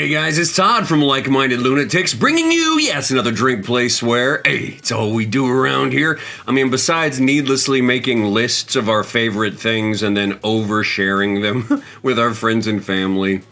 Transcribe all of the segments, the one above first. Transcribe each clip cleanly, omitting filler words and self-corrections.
Hey guys, it's Todd from Like Minded Lunatics, bringing you, yes, another drink, play, swear. Hey, it's all we do around here. I mean, besides needlessly making lists of our favorite things and then oversharing them with our friends and family,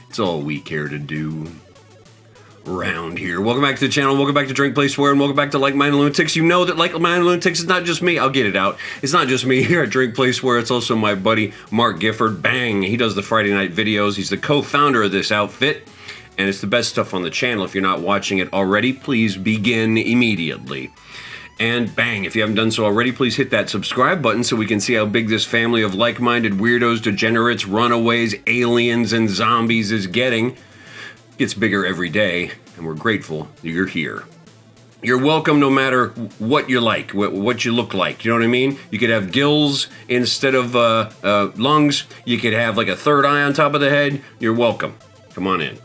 it's all we care to do around here. Welcome back to the channel, welcome back to Drink, Play, Swear, and welcome back to Like Minded Lunatics. You know that Like Minded Lunatics is not just me. I'll get it out. It's not just me here at Drink, Play, Swear. It's also my buddy, Mark Gifford. Bang! He does the Friday night videos. He's the co-founder of this outfit, and it's the best stuff on the channel. If you're not watching it already, please begin immediately. And bang, if you haven't done so already, please hit that subscribe button so we can see how big this family of like-minded weirdos, degenerates, runaways, aliens, and zombies is getting. Gets bigger every day, and we're grateful that you're here. You're welcome no matter what you like, what you look like, you know what I mean? You could have gills instead of lungs. You could have like a third eye on top of the head. You're welcome. Come on in.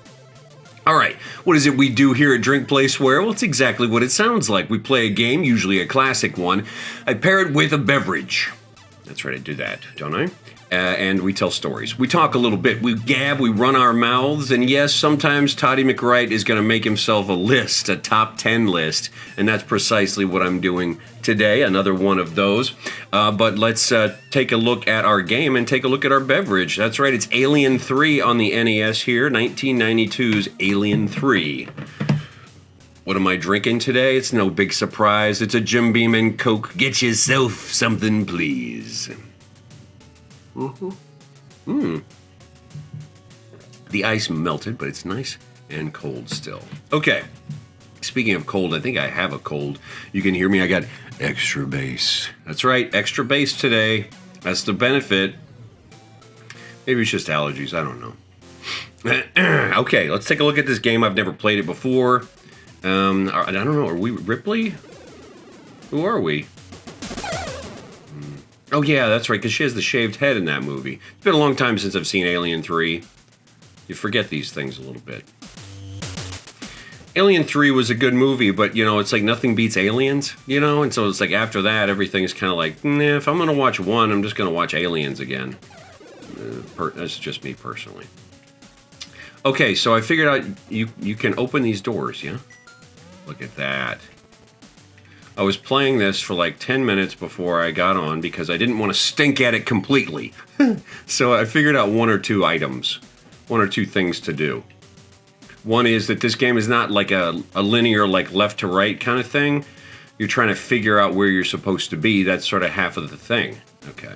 All right, what is it we do here at Drink, Play, Swear? Well, it's exactly what it sounds like. We play a game, usually a classic one. I pair it with a beverage. That's right, I do that, don't I? And we tell stories. We talk a little bit. We gab, we run our mouths, and yes, sometimes Toddy McWright is going to make himself a list, a top 10 list, and that's precisely what I'm doing today, another one of those. But let's take a look at our game and take a look at our beverage. That's right, it's Alien 3 on the NES here, 1992's Alien 3. What am I drinking today? It's no big surprise. It's a Jim Beam and Coke. Get yourself something, please. The ice melted, but it's nice and cold still. Okay. Speaking of cold, I think I have a cold. You can hear me. I got extra bass. That's right, extra bass today. That's the benefit. Maybe it's just allergies. I don't know. Okay, let's take a look at this game. I've never played it before. I don't know. Are we Ripley? Who are we? Oh, yeah, that's right, because she has the shaved head in that movie. It's been a long time since I've seen Alien 3. You forget these things a little bit. Alien 3 was a good movie, but, you know, it's like nothing beats Aliens, you know? And so it's like after that, everything's kind of like, nah, if I'm going to watch one, I'm just going to watch Aliens again. That's just me personally. Okay, so I figured out you can open these doors, yeah? Look at that. I was playing this for like 10 minutes before I got on because I didn't want to stink at it completely. So I figured out one or two items, one or two things to do. One is that this game is not like a linear, like left to right kind of thing. You're trying to figure out where you're supposed to be. That's sort of half of the thing. Okay.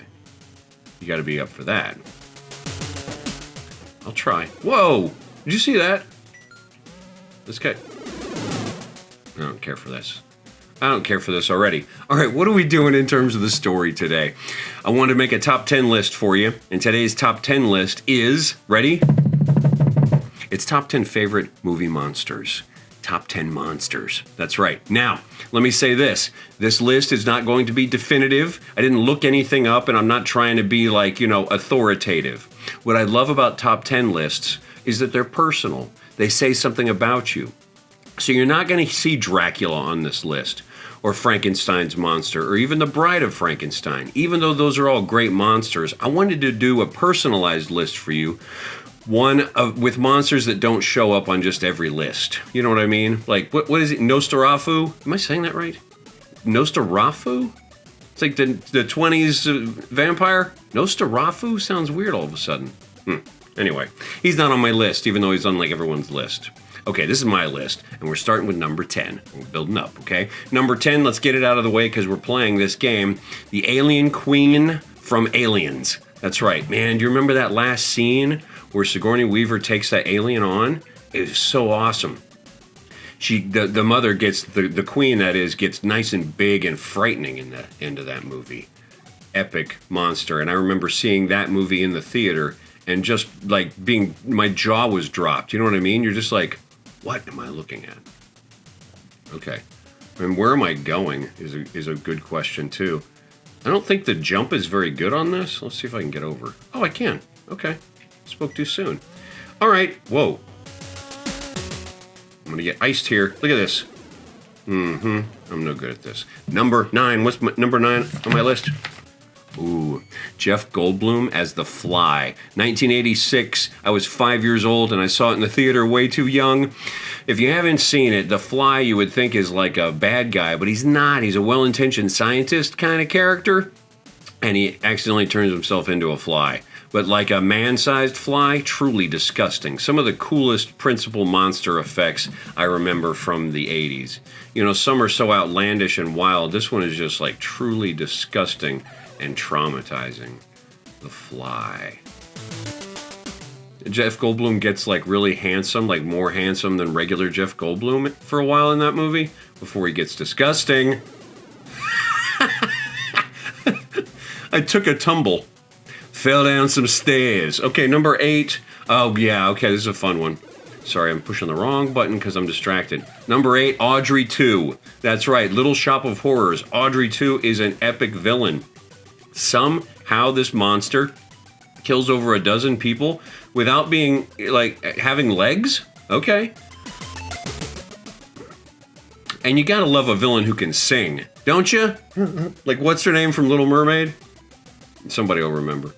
You got to be up for that. I'll try. Whoa! Did you see that? This guy... I don't care for this. I don't care for this already. All right, what are we doing in terms of the story today? I wanted to make a top 10 list for you, and today's top 10 list is, ready? It's top 10 favorite movie monsters. Top 10 monsters. That's right. Now, let me say this. This list is not going to be definitive. I didn't look anything up, and I'm not trying to be like, you know, authoritative. What I love about top 10 lists is that they're personal. They say something about you. So you're not going to see Dracula on this list, or Frankenstein's monster, or even the Bride of Frankenstein. Even though those are all great monsters, I wanted to do a personalized list for you, with monsters that don't show up on just every list. You know what I mean? Like, what is it? Nosferatu? Am I saying that right? Nosferatu? It's like the 20s vampire? Nosferatu? Sounds weird all of a sudden. Anyway, he's not on my list, even though he's on like everyone's list. Okay, this is my list, and we're starting with number 10. We're building up, okay? Number 10, let's get it out of the way because we're playing this game. The Alien Queen from Aliens. That's right. Man, do you remember that last scene where Sigourney Weaver takes that alien on? It was so awesome. The mother gets, the queen that is, gets nice and big and frightening in the end of that movie. Epic monster. And I remember seeing that movie in the theater and just like my jaw was dropped. You know what I mean? You're just like, what am I looking at? Okay. And where am I going is a good question, too. I don't think the jump is very good on this. Let's see if I can get over. Oh, I can. Okay. Spoke too soon. All right. Whoa. I'm going to get iced here. Look at this. I'm no good at this. Number 9. What's number 9 on my list? Ooh, Jeff Goldblum as the Fly. 1986. I was 5 years old and I saw it in the theater way too young. If you haven't seen it, the Fly you would think is like a bad guy, but he's not. He's a well-intentioned scientist kind of character, and he accidentally turns himself into a fly. But like a man-sized fly, truly disgusting. Some of the coolest principal monster effects I remember from the 80s. You know, some are so outlandish and wild. This one is just like truly disgusting and traumatizing. The Fly. Jeff Goldblum gets like really handsome, like more handsome than regular Jeff Goldblum for a while in that movie, before he gets disgusting. I took a tumble. Fell down some stairs. Okay, number 8. Oh, yeah, okay, this is a fun one. Sorry, I'm pushing the wrong button because I'm distracted. Number 8, Audrey 2. That's right, Little Shop of Horrors. Audrey 2 is an epic villain. Somehow this monster kills over a dozen people without being, like, having legs? Okay. And you gotta love a villain who can sing, don't you? Like, what's her name from Little Mermaid? Somebody will remember.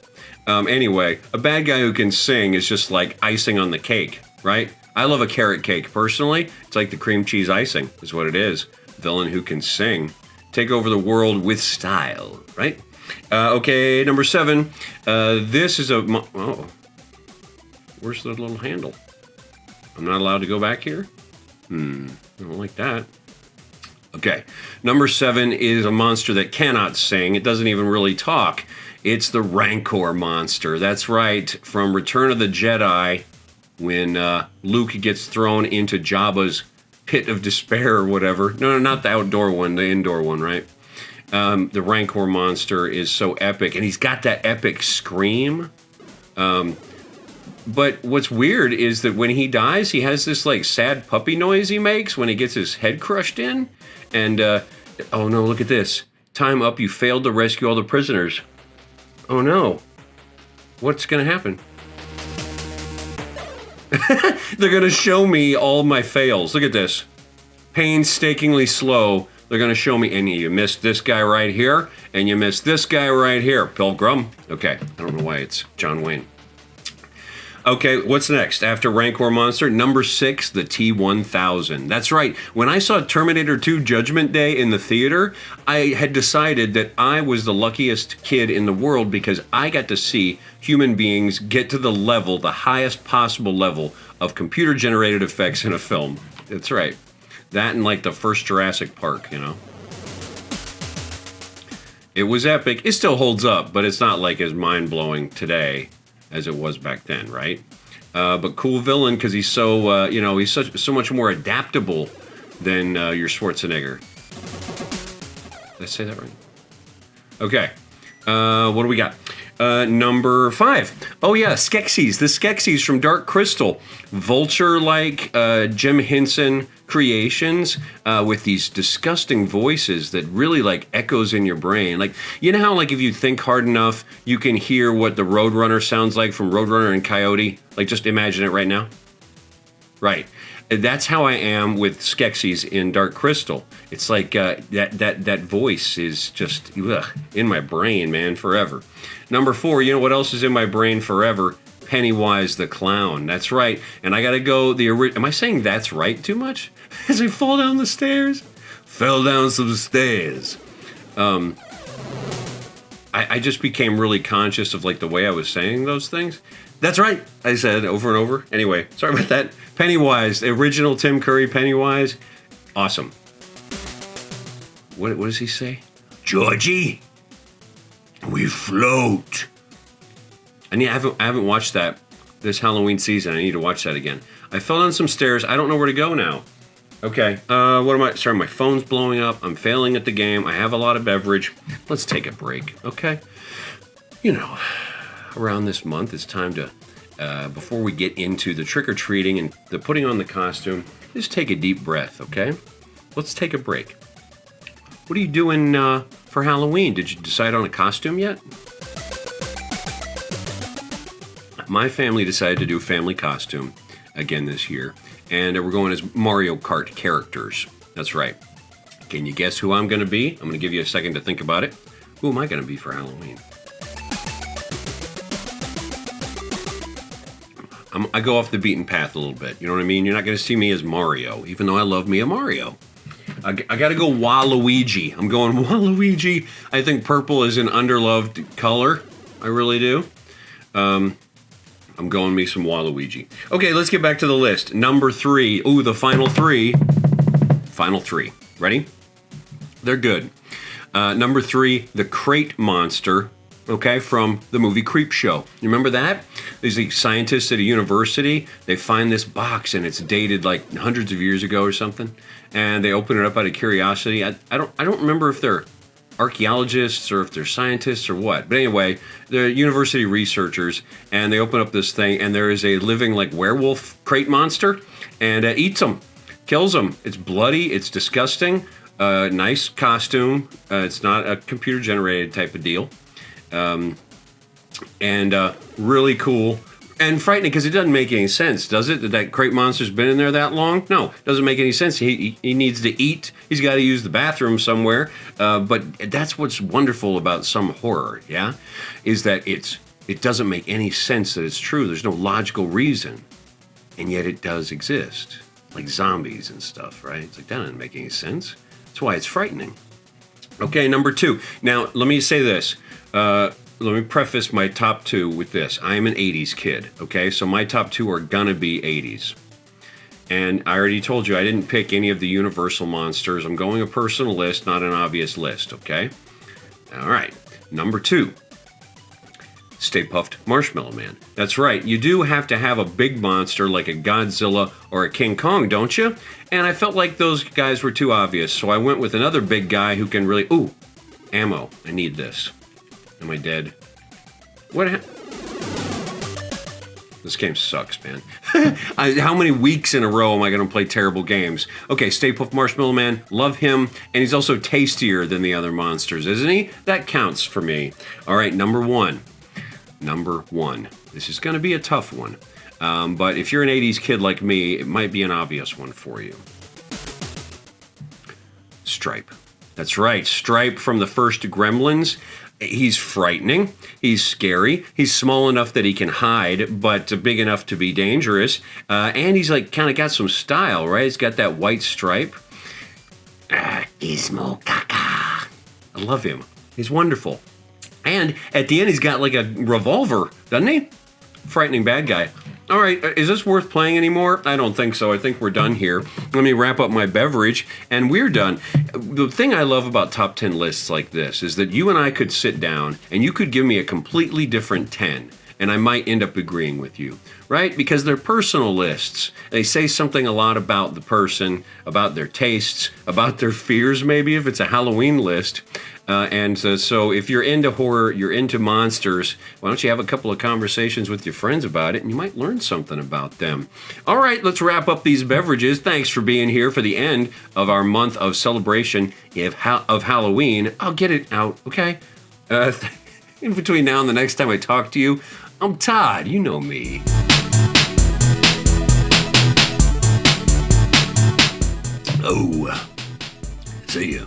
Anyway, a bad guy who can sing is just like icing on the cake, right? I love a carrot cake, personally. It's like the cream cheese icing, is what it is. Villain who can sing. Take over the world with style, right? Okay, number 7. This is a... Oh. Where's the little handle? I'm not allowed to go back here? I don't like that. Okay, number 7 is a monster that cannot sing. It doesn't even really talk. It's the Rancor monster. That's right, from Return of the Jedi, when Luke gets thrown into Jabba's pit of despair or whatever. No, not the outdoor one, the indoor one, right? The Rancor monster is so epic, and he's got that epic scream. But what's weird is that when he dies, he has this like sad puppy noise he makes when he gets his head crushed in. And, oh no, look at this. Time up, you failed to rescue all the prisoners. Oh no. What's gonna happen? They're gonna show me all my fails. Look at this. Painstakingly slow. They're gonna show me, and you missed this guy right here, and you missed this guy right here. Pilgrim. Okay, I don't know why it's John Wayne. Okay, what's next? After Rancor Monster, number 6, the T-1000. That's right. When I saw Terminator 2 Judgment Day in the theater, I had decided that I was the luckiest kid in the world because I got to see human beings get to the level, the highest possible level of computer-generated effects in a film. That's right. That and like the first Jurassic Park, you know? It was epic. It still holds up, but it's not like as mind-blowing today as it was back then, right? But cool villain because he's so, you know, he's so much more adaptable than your Schwarzenegger. Did I say that right? Okay. What do we got? Number 5. Oh yeah, Skeksis. The Skeksis from Dark Crystal. Vulture-like Jim Henson creations with these disgusting voices that really like echoes in your brain. Like, you know how like if you think hard enough, you can hear what the Roadrunner sounds like from Roadrunner and Coyote? Like, just imagine it right now. Right. That's how I am with Skeksis in Dark Crystal. It's like that voice is just in my brain, man, forever. Number 4, you know what else is in my brain forever? Pennywise the Clown. That's right. And I gotta go am I saying that's right too much? As I fall down the stairs? Fell down some stairs. I just became really conscious of like the way I was saying those things. That's right, I said over and over. Anyway, sorry about that. Pennywise, the original Tim Curry Pennywise. Awesome. What does he say? Georgie, we float. I haven't watched that this Halloween season. I need to watch that again. I fell down some stairs. I don't know where to go now. Okay, sorry, my phone's blowing up. I'm failing at the game. I have a lot of beverage. Let's take a break, okay? You know, around this month, it's time to, before we get into the trick-or-treating and the putting on the costume, just take a deep breath, okay? Let's take a break. What are you doing for Halloween? Did you decide on a costume yet? My family decided to do a family costume again this year, and we're going as Mario Kart characters. That's right. Can you guess who I'm going to be? I'm going to give you a second to think about it. Who am I going to be for Halloween? I go off the beaten path a little bit. You know what I mean? You're not going to see me as Mario, even though I love me a Mario. I got to go Waluigi. I'm going Waluigi. I think purple is an underloved color. I really do. I'm going me some Waluigi. Okay, let's get back to the list. Number 3. Ooh, the final 3. Final 3. Ready? They're good. Number 3, the crate monster. Okay, from the movie Creepshow. You remember that? These scientists at a university, they find this box and it's dated like hundreds of years ago or something, and they open it up out of curiosity. I don't remember if they're archaeologists or if they're scientists or what. But anyway, they're university researchers, and they open up this thing, and there is a living like werewolf crate monster, and eats them, kills them. It's bloody, it's disgusting. Nice costume. It's not a computer generated type of deal. Really cool and frightening because it doesn't make any sense, does it? That crate monster's been in there that long? No, it doesn't make any sense. He needs to eat. He's got to use the bathroom somewhere. But that's what's wonderful about some horror, yeah, is that it doesn't make any sense that it's true. There's no logical reason, and yet it does exist, like zombies and stuff, right? It's like that doesn't make any sense. That's why it's frightening. Okay, number 2. Now, let me say this. Let me preface my top 2 with this. I am an 80s kid, okay? So my top 2 are gonna be 80s. And I already told you I didn't pick any of the Universal monsters. I'm going a personal list, not an obvious list, okay? All right, number 2. Stay Puft Marshmallow Man. That's right, you do have to have a big monster like a Godzilla or a King Kong, don't you? And I felt like those guys were too obvious, so I went with another big guy who can really... Ooh, ammo. I need this. Am I dead? What This game sucks, man. How many weeks in a row am I going to play terrible games? Okay, Stay Puft Marshmallow Man, love him, and he's also tastier than the other monsters, isn't he? That counts for me. All right, number 1. Number 1. This is going to be a tough one, but if you're an 80s kid like me, it might be an obvious one for you. Stripe. That's right, Stripe from the first Gremlins. He's frightening, he's scary, he's small enough that he can hide, but big enough to be dangerous, and he's like kind of got some style, right? He's got that white stripe. Gizmo Kaka. I love him. He's wonderful. And at the end, he's got like a revolver, doesn't he? Frightening bad guy. All right, is this worth playing anymore? I don't think so. I think we're done here. Let me wrap up my beverage, and we're done. The thing I love about top 10 lists like this is that you and I could sit down, and you could give me a completely different 10, and I might end up agreeing with you, right? Because they're personal lists. They say something a lot about the person, about their tastes, about their fears, maybe, if it's a Halloween list. So if you're into horror, you're into monsters, why don't you have a couple of conversations with your friends about it, and you might learn something about them. All right, let's wrap up these beverages. Thanks for being here for the end of our month of celebration of Halloween. I'll get it out, okay? In between now and the next time I talk to you, I'm Todd. You know me. Oh, see ya.